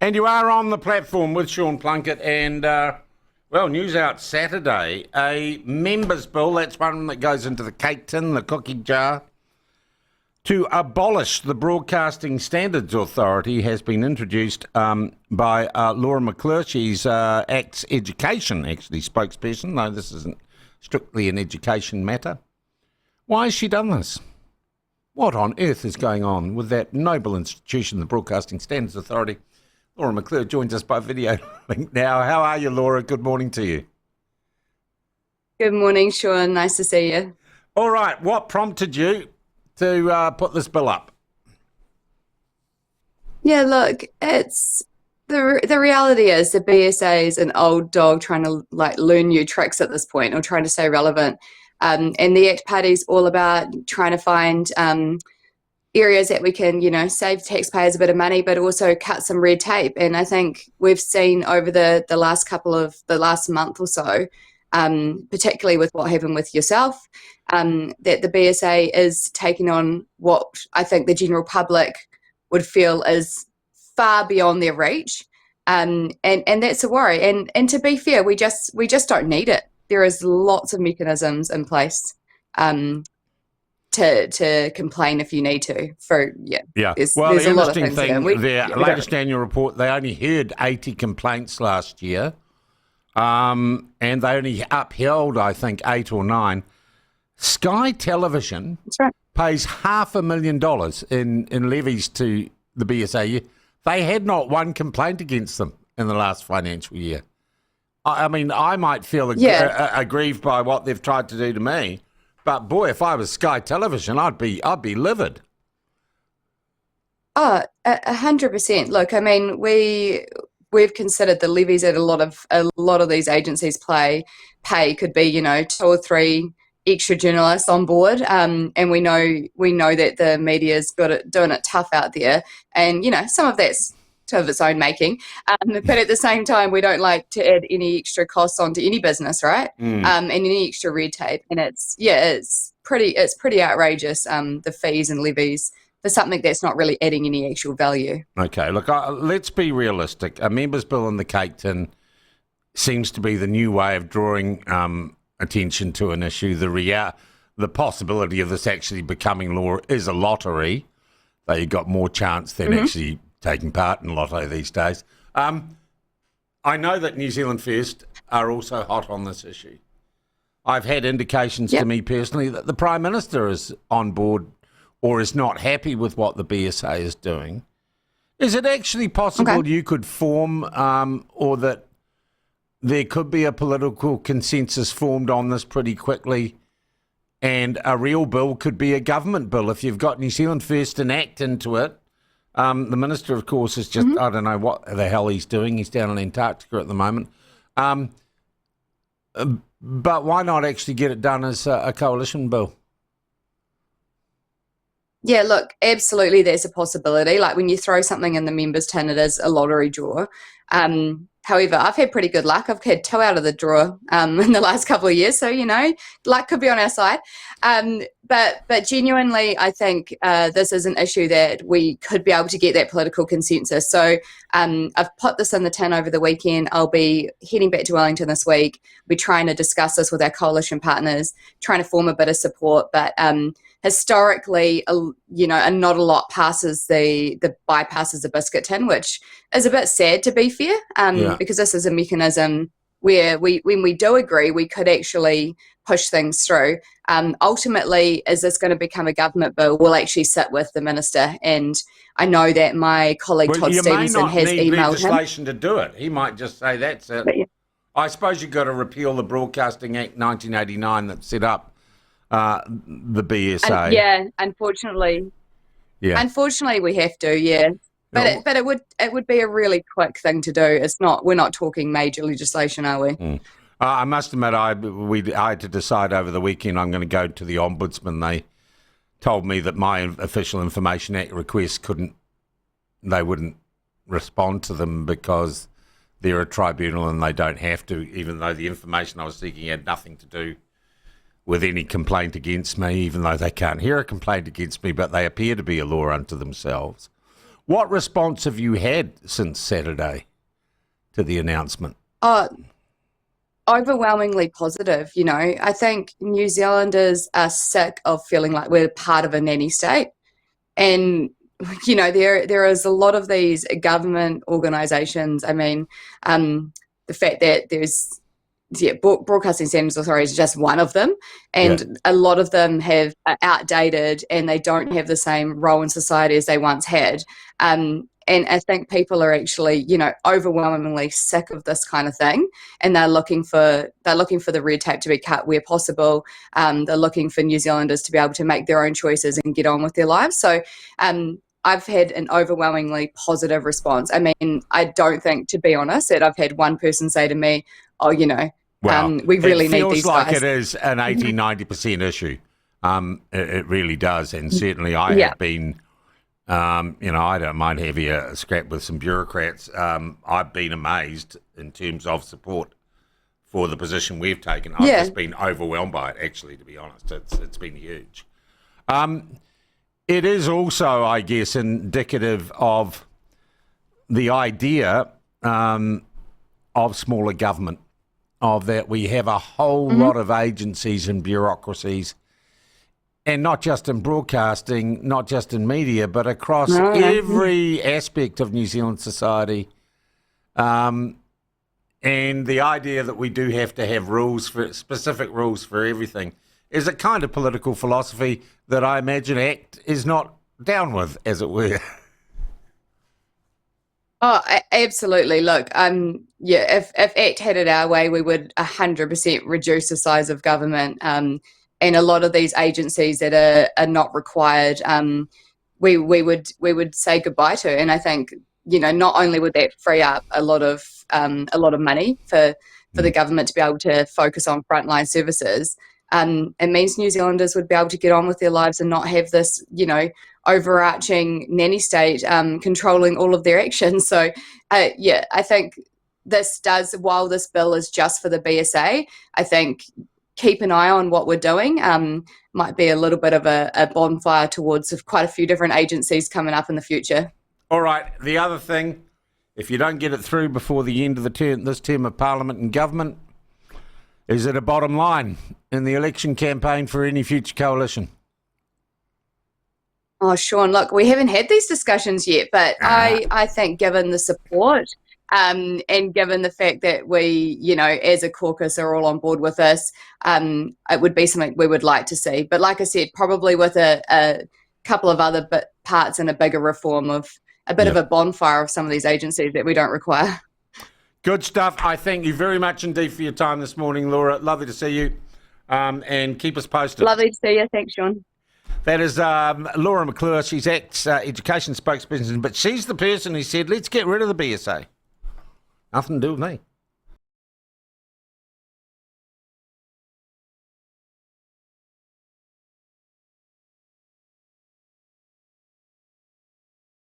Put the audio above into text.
And you are on the platform with Sean Plunket and, news out Saturday, a members' bill, that's one that goes into the cake tin, the cookie jar, to abolish the Broadcasting Standards Authority has been introduced by Leah McClure. She's ACT's education, actually, spokesperson, though this isn't strictly an education matter. Why has she done this? What on earth is going on with that noble institution, the Broadcasting Standards Authority? Leah McClure joins us by video link now. How are you, Laura? Good morning to you. Good morning, Sean. Nice to see you. All right. What prompted you to put this bill up? Yeah, look, it's the reality is the BSA is an old dog trying to learn new tricks at this point or trying to stay relevant. And the ACT Party's all about trying to find areas that we can, save taxpayers a bit of money, but also cut some red tape. And I think we've seen over the last month or so, particularly with what happened with yourself, that the BSA is taking on what I think the general public would feel is far beyond their reach. And that's a worry. And to be fair, we just don't need it. There is lots of mechanisms in place to complain if you need to. There's the a lot of interesting things thing, their latest annual report, they only heard 80 complaints last year, and they only upheld, I think, 8 or 9. Sky Television pays $500,000 in levies to the BSA. They had not one complaint against them in the last financial year. I mean, I might feel aggrieved by what they've tried to do to me, but boy, if I was Sky Television, I'd be livid. Oh, 100%. Look, I mean, we've considered the levies that a lot of these agencies pay could be, 2 or 3 extra journalists on board, and we know that the media's doing it tough out there, and some of that's of its own making, but at the same time, we don't like to add any extra costs onto any business, right? And any extra red tape, and it's pretty outrageous, the fees and levies for something that's not really adding any actual value. Okay, look, let's be realistic. A members' bill in the cake tin seems to be the new way of drawing attention to an issue. The possibility of this actually becoming law is a lottery, though you've got more chance than actually taking part in lotto these days. I know that New Zealand First are also hot on this issue. I've had indications to me personally that the Prime Minister is on board or is not happy with what the BSA is doing. Is it actually possible you could form or that there could be a political consensus formed on this pretty quickly and a real bill could be a government bill if you've got New Zealand First and ACT into it? The Minister, of course, is just, I don't know what the hell he's doing. He's down in Antarctica at the moment. But why not actually get it done as a coalition bill? Yeah, look, absolutely there's a possibility. Like when you throw something in the members' tin, it is a lottery draw. However, I've had pretty good luck. I've had 2 out of the draw in the last couple of years. So, luck could be on our side. But genuinely, I think this is an issue that we could be able to get that political consensus. So I've put this in the tin over the weekend. I'll be heading back to Wellington this week. We're trying to discuss this with our coalition partners, trying to form a bit of support. But historically, not a lot bypasses the biscuit tin, which is a bit sad, to be fair, because this is a mechanism where when we do agree, we could actually push things through. Ultimately, is this going to become a government bill? We'll actually sit with the minister, and I know that my colleague Todd Stevenson has emailed him. You may not need legislation to do it. He might just say that's it. I suppose you've got to repeal the Broadcasting Act 1989 that set up the BSA. Unfortunately. Yeah. Unfortunately, we have to. But it would be a really quick thing to do. We're not talking major legislation, are we? I must admit, I had to decide over the weekend I'm going to go to the Ombudsman. They told me that my Official Information Act requests they wouldn't respond to them because they're a tribunal and they don't have to, even though the information I was seeking had nothing to do with any complaint against me, even though they can't hear a complaint against me, but they appear to be a law unto themselves. What response have you had since Saturday to the announcement? Overwhelmingly positive. I think New Zealanders are sick of feeling like we're part of a nanny state. And, there is a lot of these government organisations. I mean, the fact that there's Broadcasting Standards Authority is just one of them, and a lot of them are outdated and they don't have the same role in society as they once had. And I think people are actually, overwhelmingly sick of this kind of thing, and they're looking for the red tape to be cut where possible. They're looking for New Zealanders to be able to make their own choices and get on with their lives. So I've had an overwhelmingly positive response. I mean, I don't think, to be honest, that I've had one person say to me, "Oh, we really need these guys." It feels like it is an 80-90% issue. It really does, and certainly I have been. I don't mind having a scrap with some bureaucrats. I've been amazed in terms of support for the position we've taken. I've just been overwhelmed by it, actually, to be honest. It's been huge. It is also, I guess, indicative of the idea of smaller government, of that we have a whole lot of agencies and bureaucracies, and not just in broadcasting, not just in media, but across every aspect of New Zealand society. And the idea that we do have to have specific rules for everything is a kind of political philosophy that I imagine ACT is not down with, as it were. Oh, absolutely. Look, if ACT had it our way, we would 100% reduce the size of government. And a lot of these agencies that are not required, we would say goodbye to. And I think, not only would that free up a lot of money for the government to be able to focus on frontline services, it means New Zealanders would be able to get on with their lives and not have this, overarching nanny state controlling all of their actions. So, I think while this bill is just for the BSA, I think keep an eye on what we're doing. Might be a little bit of a bonfire towards quite a few different agencies coming up in the future. All right. The other thing, if you don't get it through before the end of this term of Parliament and government, is it a bottom line in the election campaign for any future coalition? Oh, Sean, look, we haven't had these discussions yet, but I think given the support and given the fact that we, as a caucus are all on board with this, it would be something we would like to see. But like I said, probably with a couple of other parts and a bigger reform of a bit of a bonfire of some of these agencies that we don't require. Good stuff. I thank you very much indeed for your time this morning, Laura. Lovely to see you, and keep us posted. Lovely to see you. Thanks, Sean. That is Laura McClure. She's ACT's education spokesperson, but she's the person who said, let's get rid of the BSA. Nothing to do with me.